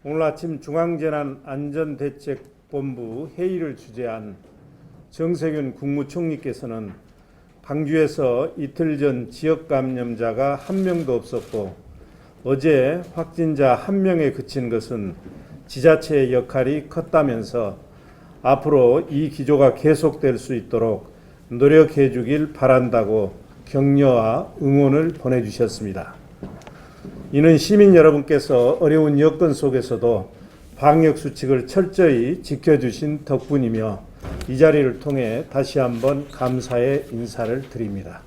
오늘 아침 중앙재난안전대책본부 회의를 주재한 정세균 국무총리께서는 광주에서 이틀 전 지역 감염자가 한 명도 없었고 어제 확진자 한 명에 그친 것은 지자체의 역할이 컸다면서 앞으로 이 기조가 계속될 수 있도록 노력해 주길 바란다고 격려와 응원을 보내주셨습니다. 이는 시민 여러분께서 어려운 여건 속에서도 방역수칙을 철저히 지켜주신 덕분이며 이 자리를 통해 다시 한번 감사의 인사를 드립니다.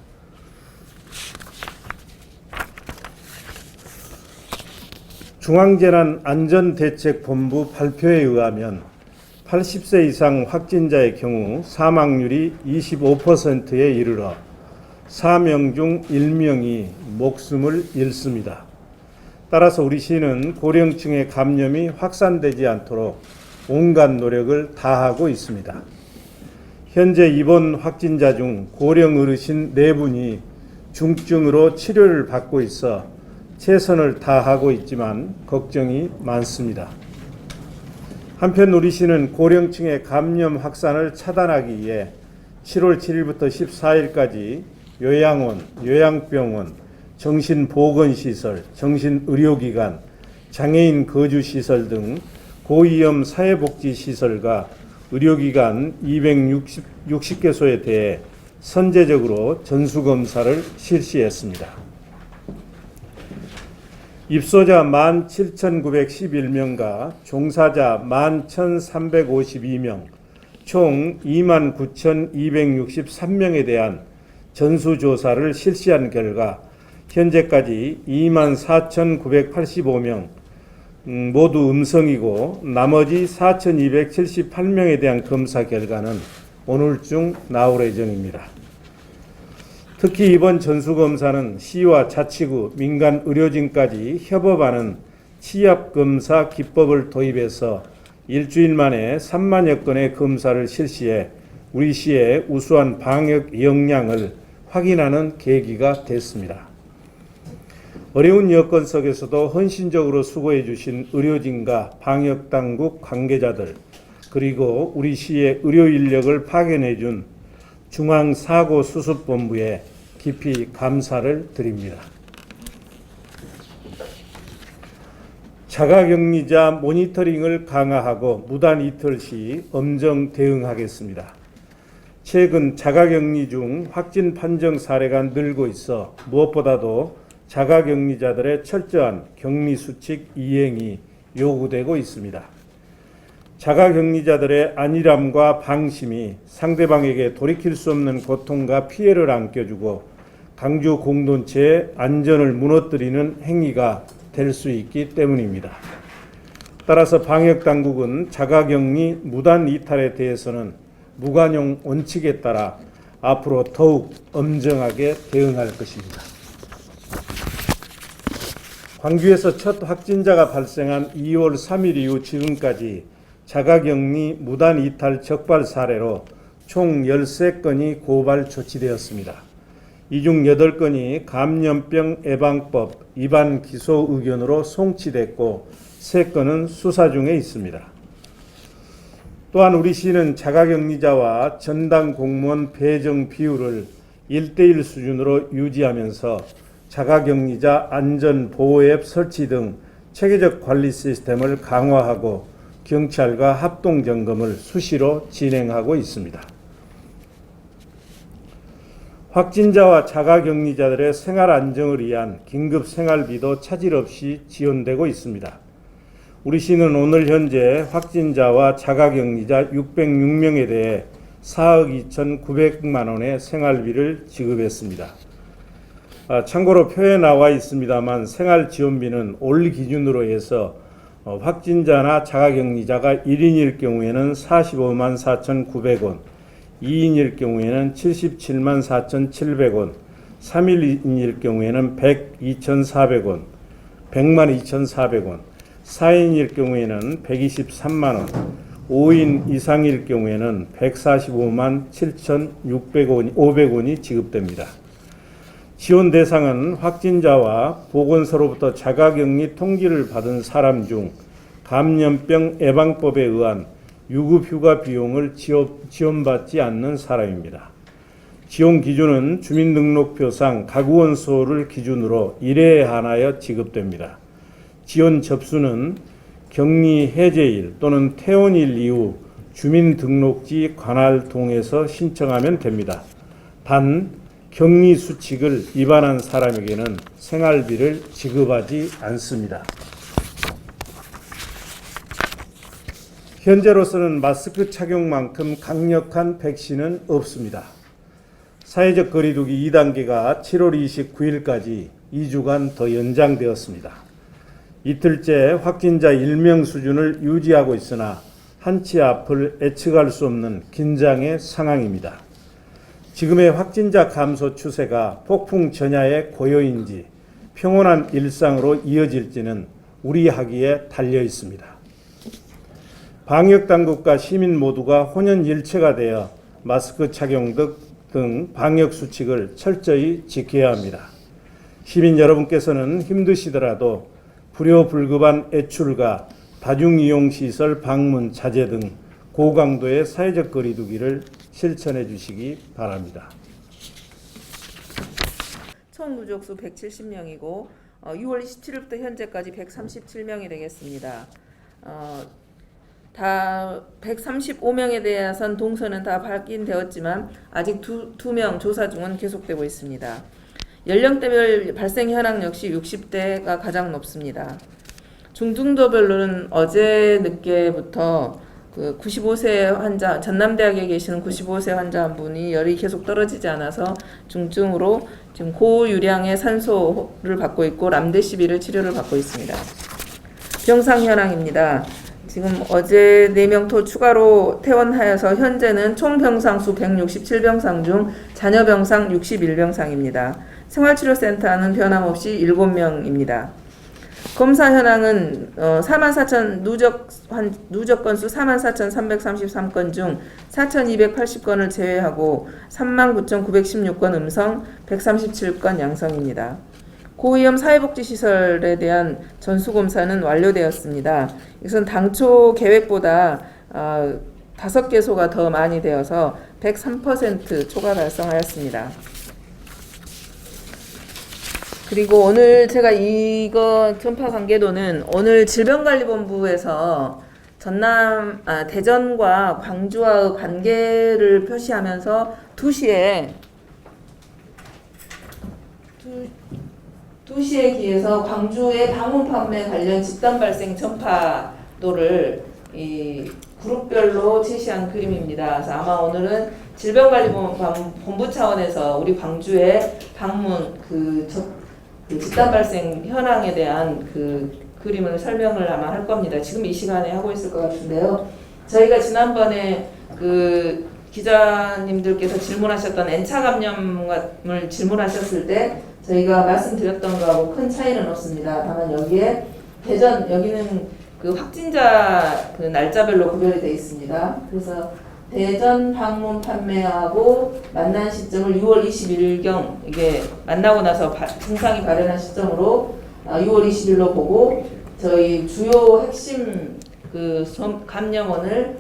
중앙재난안전대책본부 발표에 의하면 80세 이상 확진자의 경우 사망률이 25%에 이르러 4명 중 1명이 목숨을 잃습니다. 따라서 우리 시는 고령층의 감염이 확산되지 않도록 온갖 노력을 다하고 있습니다. 현재 입원 확진자 중 고령 어르신 4분이 중증으로 치료를 받고 있어 최선을 다하고 있지만 걱정이 많습니다. 한편 우리 시는 고령층의 감염 확산을 차단하기 위해 7월 7일부터 14일까지 요양원, 요양병원, 정신보건시설, 정신의료기관, 장애인 거주시설 등 고위험 사회복지시설과 의료기관 260개소에 대해 선제적으로 전수검사를 실시했습니다. 입소자 17,911명과 종사자 11,352명, 총 29,263명에 대한 전수조사를 실시한 결과 현재까지 24,985명 모두 음성이고 나머지 4,278명에 대한 검사 결과는 오늘 중 나올 예정입니다. 특히 이번 전수검사는 시와 자치구, 민간 의료진까지 협업하는 취합검사 기법을 도입해서 일주일 만에 3만여 건의 검사를 실시해 우리 시의 우수한 방역 역량을 확인하는 계기가 됐습니다. 어려운 여건 속에서도 헌신적으로 수고해 주신 의료진과 방역당국 관계자들 그리고 우리 시의 의료 인력을 파견해 준 중앙사고수습본부에 깊이 감사를 드립니다. 자가격리자 모니터링을 강화하고 무단 이틀 시 엄정 대응하겠습니다. 최근 자가격리 중 확진 판정 사례가 늘고 있어 무엇보다도 자가격리자들의 철저한 격리수칙 이행이 요구되고 있습니다. 자가격리자들의 안일함과 방심이 상대방에게 돌이킬 수 없는 고통과 피해를 안겨주고 광주 공동체의 안전을 무너뜨리는 행위가 될 수 있기 때문입니다. 따라서 방역당국은 자가격리 무단 이탈에 대해서는 무관용 원칙에 따라 앞으로 더욱 엄정하게 대응할 것입니다. 광주에서 첫 확진자가 발생한 2월 3일 이후 지금까지 자가격리 무단 이탈 적발 사례로 총 13건이 고발 조치되었습니다. 이 중 8건이 감염병 예방법 위반 기소 의견으로 송치됐고 3건은 수사 중에 있습니다. 또한 우리 시는 자가격리자와 전담 공무원 배정 비율을 1:1 수준으로 유지하면서 자가격리자 안전보호앱 설치 등 체계적 관리 시스템을 강화하고 경찰과 합동점검을 수시로 진행하고 있습니다. 확진자와 자가격리자들의 생활 안정을 위한 긴급 생활비도 차질 없이 지원되고 있습니다. 우리 시는 오늘 현재 확진자와 자가격리자 606명에 대해 4억 2,900만 원의 생활비를 지급했습니다. 참고로 표에 나와 있습니다만 생활지원비는 올 기준으로 해서 확진자나 자가격리자가 1인일 경우에는 454만 4,900원, 2인일 경우에는 774만 4,700원, 3인일 경우에는 102,400원, 102,400원, 4인일 경우에는 123만 원, 5인 이상일 경우에는 145만 7,500원이 지급됩니다. 지원 대상은 확진자와 보건소로부터 자가격리 통지를 받은 사람 중 감염병 예방법에 의한 유급휴가 비용을 지원받지 않는 사람입니다. 지원 기준은 주민등록표상 가구원수를 기준으로 1회에 한하여 지급됩니다. 지원 접수는 격리 해제일 또는 퇴원일 이후 주민등록지 관할동에서 신청하면 됩니다. 단 격리 수칙을 위반한 사람에게는 생활비를 지급하지 않습니다. 현재로서는 마스크 착용만큼 강력한 백신은 없습니다. 사회적 거리두기 2단계가 7월 29일까지 2주간 더 연장되었습니다. 이틀째 확진자 1명 수준을 유지하고 있으나 한치 앞을 예측할 수 없는 긴장의 상황입니다. 지금의 확진자 감소 추세가 폭풍 전야의 고요인지 평온한 일상으로 이어질지는 우리 학위에 달려 있습니다. 방역당국과 시민 모두가 혼연일체가 되어 마스크 착용 등 방역수칙을 철저히 지켜야 합니다. 시민 여러분께서는 힘드시더라도 불효불급한 외출과 다중이용시설 방문 자제 등 고강도의 사회적 거리두기를 실천해 주시기 바랍니다. 총 누적수 170명이고 6월 27일부터 현재까지 137명이 되겠습니다. 다 135명에 대해서는 동선은 다 확인되었지만 아직 두 명 조사 중은 계속되고 있습니다. 연령대별 발생 현황 역시 60대가 가장 높습니다. 중등도별로는 어제 늦게부터 그 95세 환자, 전남대학에 계시는 95세 환자 한 분이 열이 계속 떨어지지 않아서 중증으로 지금 고유량의 산소를 받고 있고 람데시비를 치료를 받고 있습니다. 병상 현황입니다. 지금 어제 4명 더 추가로 퇴원하여서 현재는 총 병상수 167병상 중 잔여 병상 61병상입니다. 생활치료센터는 변함없이 7명입니다. 검사 현황은 44,000 누적 건수 44,333건 중 4,280건을 제외하고 39,916건 음성, 137건 양성입니다. 고위험 사회복지시설에 대한 전수검사는 완료되었습니다. 이것은 당초 계획보다 5개소가 더 많이 되어서 103% 초과 달성하였습니다. 그리고 오늘 제가 이거 전파 관계도는 오늘 질병관리본부에서 대전과 광주와의 관계를 표시하면서 2시에 기해서 광주의 방문 판매 관련 집단 발생 전파도를 이 그룹별로 제시한 그림입니다. 그래서 아마 오늘은 질병관리본부 차원에서 우리 광주의 방문 집단 발생 현황에 대한 그 그림을 설명을 아마 할 겁니다. 지금 이 시간에 하고 있을 것 같은데요. 저희가 지난번에 그 기자님들께서 질문하셨던 N차 감염을 질문하셨을 때 저희가 말씀드렸던 거하고 큰 차이는 없습니다. 다만 여기에 여기는 그 확진자 그 날짜별로 구별이 되어 있습니다. 그래서 대전 방문 판매하고 만난 시점을 6월 21일경 이게 만나고 나서 증상이 발현한 시점으로 6월 20일로 보고 저희 주요 핵심 그 감염원을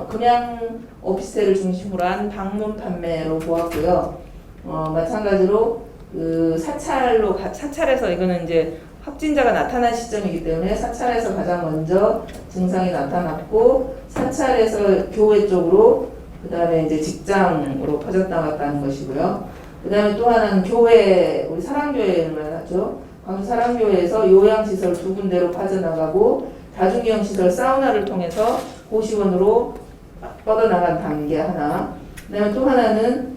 금양 오피스텔을 중심으로 한 방문 판매로 보았고요. 마찬가지로 그 사찰에서 이거는 이제 확진자가 나타난 시점이기 때문에 사찰에서 가장 먼저 증상이 나타났고 사찰에서 교회 쪽으로 그다음에 이제 직장으로 퍼져나갔다는 것이고요. 그다음에 또 하나는 교회 우리 사랑교회를 하죠. 광주 사랑교회에서 요양시설 2군데로 빠져나가고 다중이용시설 사우나를 통해서 고시원으로 뻗어나간 단계 하나. 그다음에 또 하나는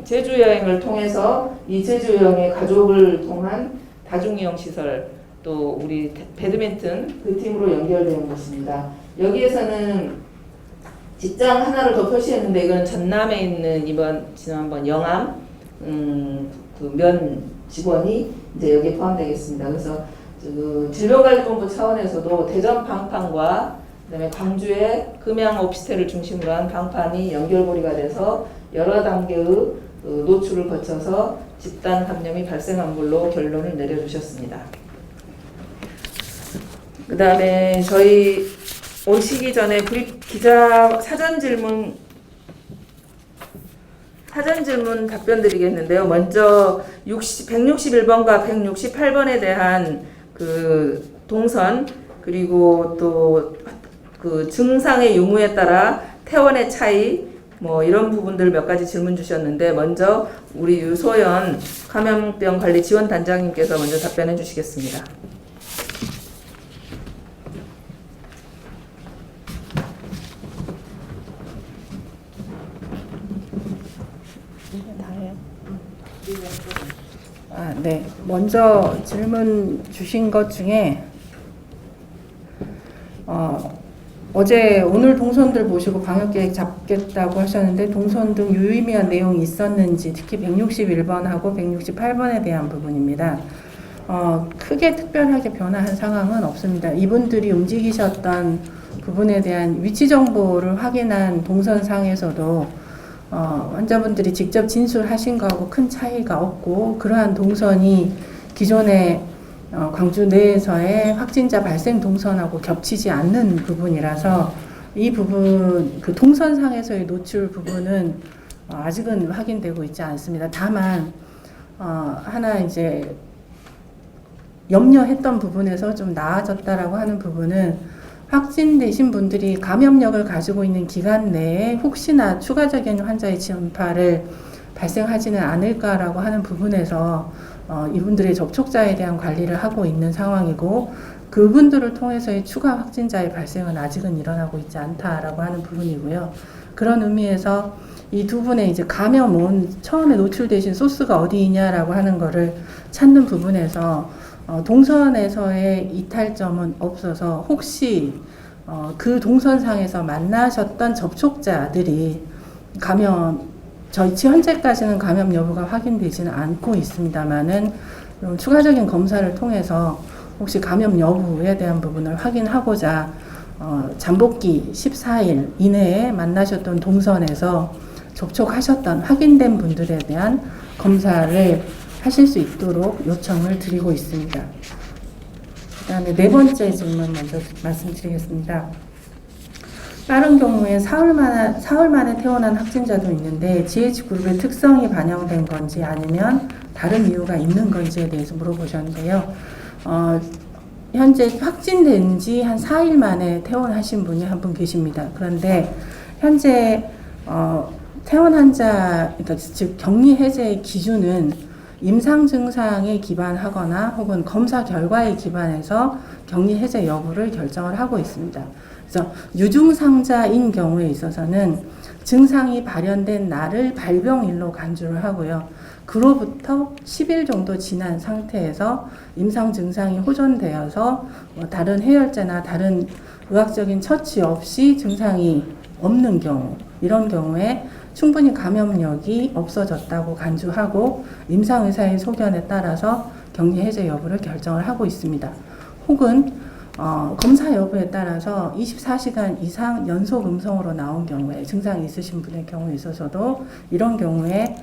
제주 여행을 통해서 이 제주 여행의 가족을 통한 다중이용 시설 또 우리 배드민턴 그 팀으로 연결되는 것입니다. 여기에서는 직장 하나를 더 표시했는데 이건 전남에 있는 지난번 영암 그 면 직원이 이제 여기에 포함되겠습니다. 그래서 그 질병관리본부 차원에서도 대전 방판과 그다음에 광주의 금양 오피스텔을 중심으로 한 방판이 연결고리가 돼서 여러 단계의 노출을 거쳐서 집단 감염이 발생한 걸로 결론을 내려주셨습니다. 그다음에 저희 오시기 전에 기자 사전 질문 답변 드리겠는데요. 먼저 161번과 168번에 대한 그 동선, 그리고 또 그 증상의 유무에 따라 퇴원의 차이, 뭐 이런 부분들 몇 가지 질문 주셨는데, 먼저 우리 유소연 감염병 관리 지원 단장님께서 먼저 답변해 주시겠습니다. 네. 먼저 질문 주신 것 중에 어제 오늘 동선들 보시고 방역계획 잡겠다고 하셨는데 동선 등 유의미한 내용이 있었는지, 특히 161번하고 168번에 대한 부분입니다. 크게 특별하게 변화한 상황은 없습니다. 이분들이 움직이셨던 부분에 대한 위치 정보를 확인한 동선상에서도 환자분들이 직접 진술하신 거하고 큰 차이가 없고, 그러한 동선이 기존의 광주 내에서의 확진자 발생 동선하고 겹치지 않는 부분이라서 이 부분, 그 동선상에서의 노출 부분은 아직은 확인되고 있지 않습니다. 다만 하나 이제 염려했던 부분에서 좀 나아졌다라고 하는 부분은, 확진되신 분들이 감염력을 가지고 있는 기간 내에 혹시나 추가적인 환자의 전파를 발생하지는 않을까라고 하는 부분에서 이분들의 접촉자에 대한 관리를 하고 있는 상황이고, 그분들을 통해서의 추가 확진자의 발생은 아직은 일어나고 있지 않다라고 하는 부분이고요. 그런 의미에서 이 두 분의 이제 감염 처음에 노출되신 소스가 어디냐라고 하는 거를 찾는 부분에서 동선에서의 이탈점은 없어서, 혹시 그 동선상에서 만나셨던 접촉자들이 현재까지는 감염 여부가 확인되지는 않고 있습니다만은 추가적인 검사를 통해서 혹시 감염 여부에 대한 부분을 확인하고자 잠복기 14일 이내에 만나셨던 동선에서 접촉하셨던 확인된 분들에 대한 검사를 하실 수 있도록 요청을 드리고 있습니다. 그 다음에 네 번째 질문 먼저 말씀드리겠습니다. 빠른 경우에 사흘 만에 퇴원한 확진자도 있는데 GH그룹의 특성이 반영된 건지 아니면 다른 이유가 있는 건지에 대해서 물어보셨는데요. 현재 확진된 지 한 4일 만에 퇴원하신 분이 한 분 계십니다. 그런데 현재 퇴원 환자, 그러니까 즉 격리 해제의 기준은 임상 증상에 기반하거나 혹은 검사 결과에 기반해서 격리 해제 여부를 결정을 하고 있습니다. 그래서 유증상자인 경우에 있어서는 증상이 발현된 날을 발병일로 간주를 하고요. 그로부터 10일 정도 지난 상태에서 임상 증상이 호전되어서 다른 해열제나 다른 의학적인 처치 없이 증상이 없는 경우, 이런 경우에 충분히 감염력이 없어졌다고 간주하고 임상의사의 소견에 따라서 격리 해제 여부를 결정을 하고 있습니다. 혹은 검사 여부에 따라서 24시간 이상 연속 음성으로 나온 경우에, 증상이 있으신 분의 경우에 있어서도 이런 경우에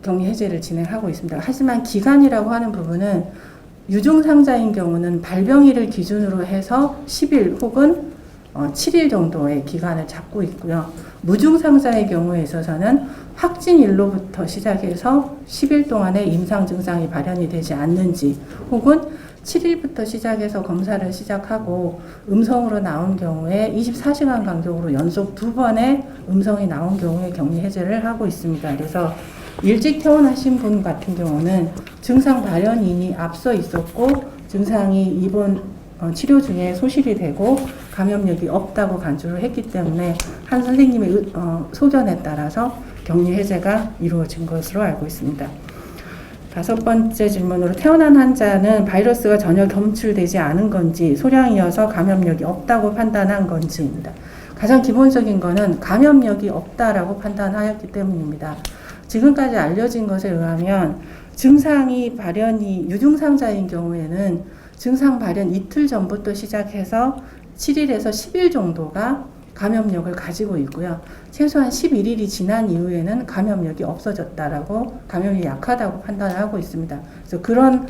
격리 해제를 진행하고 있습니다. 하지만 기간이라고 하는 부분은 유증상자인 경우는 발병일을 기준으로 해서 10일 혹은 7일 정도의 기간을 잡고 있고요. 무증상자의 경우에 있어서는 확진일로부터 시작해서 10일 동안의 임상 증상이 발현이 되지 않는지, 혹은 7일부터 시작해서 검사를 시작하고 음성으로 나온 경우에 24시간 간격으로 연속 2번의 음성이 나온 경우에 격리 해제를 하고 있습니다. 그래서 일찍 퇴원하신 분 같은 경우는 증상 발현인이 앞서 있었고 증상이 입원 치료 중에 소실이 되고 감염력이 없다고 간주를 했기 때문에 한 선생님의 소견에 따라서 격리 해제가 이루어진 것으로 알고 있습니다. 다섯 번째 질문으로, 퇴원한 환자는 바이러스가 전혀 검출되지 않은 건지 소량이어서 감염력이 없다고 판단한 건지입니다. 가장 기본적인 거는 감염력이 없다라고 판단하였기 때문입니다. 지금까지 알려진 것에 의하면 증상이 발현이 유증상자인 경우에는 증상 발현 이틀 전부터 시작해서 7일에서 10일 정도가 감염력을 가지고 있고요. 최소한 11일이 지난 이후에는 감염력이 없어졌다라고, 감염이 약하다고 판단을 하고 있습니다. 그래서 그런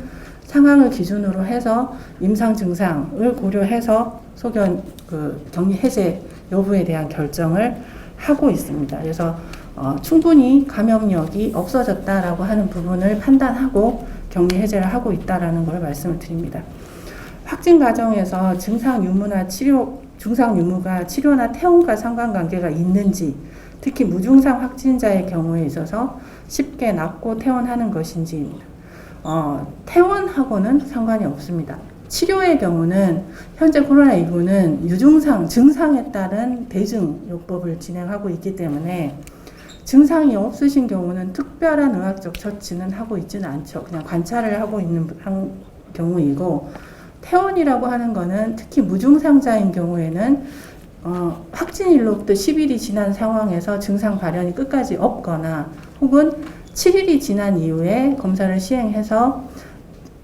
상황을 기준으로 해서 임상 증상을 고려해서 소견 격리 해제 여부에 대한 결정을 하고 있습니다. 그래서 충분히 감염력이 없어졌다라고 하는 부분을 판단하고 격리 해제를 하고 있다라는 걸 말씀을 드립니다. 확진 과정에서 증상 유무가 치료나 퇴원과 상관관계가 있는지, 특히 무증상 확진자의 경우에 있어서 쉽게 낫고 퇴원하는 것인지입니다. 퇴원하고는 상관이 없습니다. 치료의 경우는 현재 코로나19는 유증상, 증상에 따른 대증요법을 진행하고 있기 때문에 증상이 없으신 경우는 특별한 의학적 처치는 하고 있지는 않죠. 그냥 관찰을 하고 있는 경우이고, 퇴원이라고 하는 거는 특히 무증상자인 경우에는 확진일로부터 10일이 지난 상황에서 증상 발현이 끝까지 없거나 혹은 7일이 지난 이후에 검사를 시행해서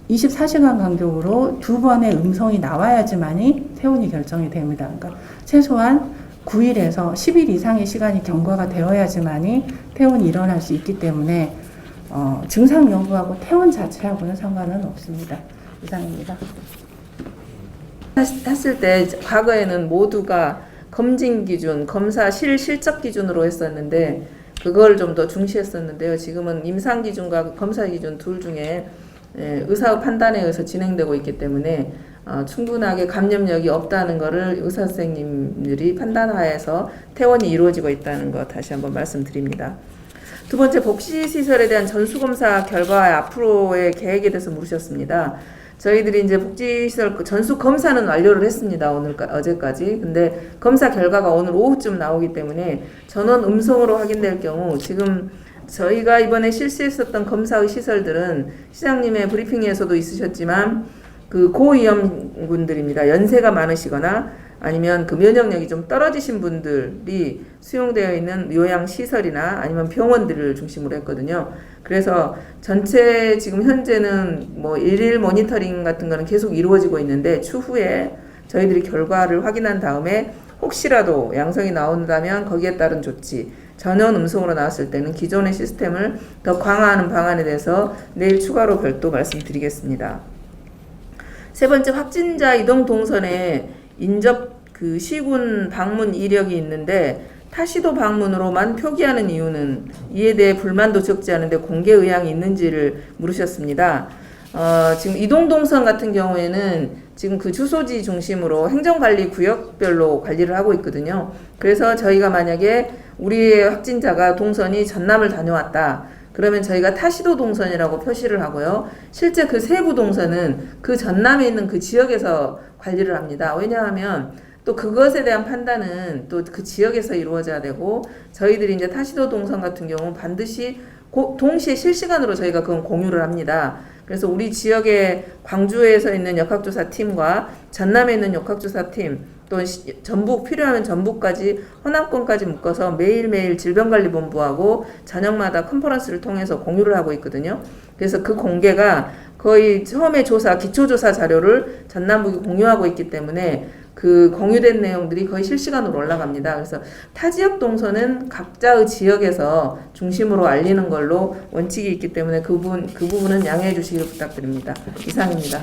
24시간 간격으로 2번의 음성이 나와야지만이 퇴원이 결정이 됩니다. 그러니까 최소한 9일에서 10일 이상의 시간이 경과가 되어야지만이 퇴원이 일어날 수 있기 때문에 증상 여부하고 퇴원 자체하고는 상관은 없습니다. 이상입니다. 했을 때 과거에는 모두가 검진 기준, 검사 실적 기준으로 했었는데 그걸 좀 더 중시했었는데요. 지금은 임상 기준과 검사 기준 둘 중에 의사의 판단에 의해서 진행되고 있기 때문에 충분하게 감염력이 없다는 것을 의사 선생님들이 판단하에서 퇴원이 이루어지고 있다는 것 다시 한번 말씀드립니다. 두 번째, 복지시설에 대한 전수검사 결과와 앞으로의 계획에 대해서 물으셨습니다. 저희들이 이제 복지시설 전수검사는 완료를 했습니다. 어제까지. 근데 검사 결과가 오늘 오후쯤 나오기 때문에 전원 음성으로 확인될 경우, 지금 저희가 이번에 실시했었던 검사의 시설들은 시장님의 브리핑에서도 있으셨지만 그 고위험군들입니다. 연세가 많으시거나 아니면 그 면역력이 좀 떨어지신 분들이 수용되어 있는 요양시설이나 아니면 병원들을 중심으로 했거든요. 그래서 전체 지금 현재는 뭐 일일 모니터링 같은 거는 계속 이루어지고 있는데 추후에 저희들이 결과를 확인한 다음에 혹시라도 양성이 나온다면 거기에 따른 조치, 전원 음성으로 나왔을 때는 기존의 시스템을 더 강화하는 방안에 대해서 내일 추가로 별도 말씀드리겠습니다. 세 번째, 확진자 이동 동선에 인접 시군 방문 이력이 있는데 타시도 방문으로만 표기하는 이유는, 이에 대해 불만도 적지 않은데 공개 의향이 있는지를 물으셨습니다. 지금 이동 동선 같은 경우에는 지금 그 주소지 중심으로 행정관리 구역별로 관리를 하고 있거든요. 그래서 저희가 만약에 우리의 확진자가 동선이 전남을 다녀왔다, 그러면 저희가 타시도 동선이라고 표시를 하고요. 실제 그 세부 동선은 그 전남에 있는 그 지역에서 관리를 합니다. 왜냐하면 또 그것에 대한 판단은 또 그 지역에서 이루어져야 되고, 저희들이 이제 타시도 동선 같은 경우 반드시 동시에 실시간으로 저희가 그건 공유를 합니다. 그래서 우리 지역에 광주에서 있는 역학조사팀과 전남에 있는 역학조사팀, 또 전북 필요하면 전북까지 호남권까지 묶어서 매일매일 질병관리본부하고 저녁마다 컨퍼런스를 통해서 공유를 하고 있거든요. 그래서 그 공개가 거의 처음에 기초조사 자료를 전남북이 공유하고 있기 때문에 그 공유된 내용들이 거의 실시간으로 올라갑니다. 그래서 타 지역 동선은 각자의 지역에서 중심으로 알리는 걸로 원칙이 있기 때문에 그 부분은 양해해 주시기를 부탁드립니다. 이상입니다.